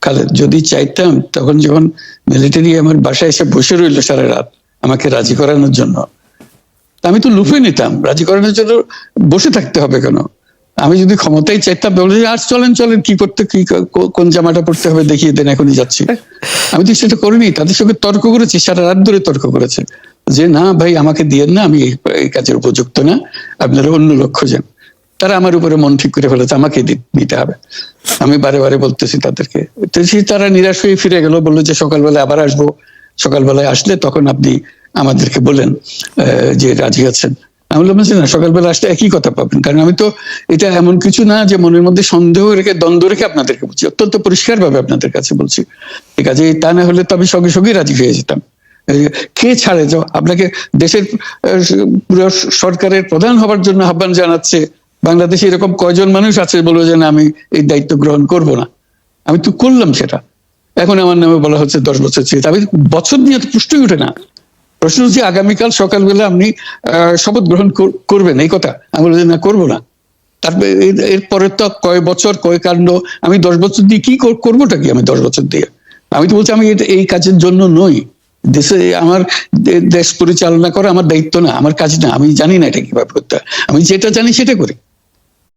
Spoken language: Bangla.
খালেদ, যদি চাইতাম তখন যখন মিলিটারি আমার বাসায় এসে বসে রইল সারা রাত আমাকে রাজি করানোর জন্য, আমি তো লুফে নিতাম। রাজি করানোর জন্য বসে থাকতে হবে কেন? আমি যদি ক্ষমতায় চাইতাম বলে আর চলেন চলেন, কি করতে, কি কোন জামাটা পড়তে হবে দেখিয়ে দেন, এখনই যাচ্ছি। আমি তো সেটা করিনি, তাদের সঙ্গে তর্ক করেছি, সারা রাত ধরে তর্ক করেছে যে না ভাই আমাকে দিয়েন না, আমি এই কাজের উপযুক্ত না, আপনারা অন্য লোক খোঁজেন। তারা আমার উপরে মন ঠিক করে ফেলেছে আমাকে দিতে হবে। আমি বারে বারে বলতেছি তাদেরকে, তারা নিরাশ হয়ে ফিরে গেল, বললো যে সকালবেলায় আবার আসবো, সকালবেলায় আসলে তখন আপনি আমাদেরকে বলেন যে রাজি আছেন। আমি বললাম যে না, সকালবেলা আসলে একই কথা পাবেন, কারণ আমি তো এটা এমন কিছু না যে মনের মধ্যে সন্দেহ রেখে দ্বন্দ্ব রেখে আপনাদেরকে বলছি, অত্যন্ত পরিষ্কার ভাবে আপনাদের কাছে বলছি। ঠিক আছে, তা না হলে তো আমি সঙ্গে সঙ্গে রাজি হয়ে যেতাম। কে ছাড়ে যাও আপনাকে দেশের পুরো সরকারের প্রধান হবার জন্য আহ্বান জানাচ্ছে, বাংলাদেশে এরকম কয়জন মানুষ আছে বলবো যে না আমি এই দায়িত্ব গ্রহণ করব না? আমি তো করলাম সেটা। এখন আমার নামে বলা হচ্ছে 10 বছর চেয়ে, আমি বছর নিয়ে তো প্রশ্নই উঠে না। প্রশ্ন হচ্ছে আগামীকাল সকালবেলা আপনি শপথ গ্রহণ করবেন, এই কথা। আমি বলি না, করবো না। তারপরে এরপরে তো কয় বছর কয় কাণ্ড, আমি 10 বছর দিয়ে কি করবোটা কি? আমি 10 বছর দিয়ে আমি তো বলছি আমি এই কাজের জন্য নই। দেশে আমার দেশ পরিচালনা করা আমার দায়িত্ব না, আমার কাজ না, আমি জানি না এটা কিভাবে করতে হয়। আমি যেটা জানি সেটা করি।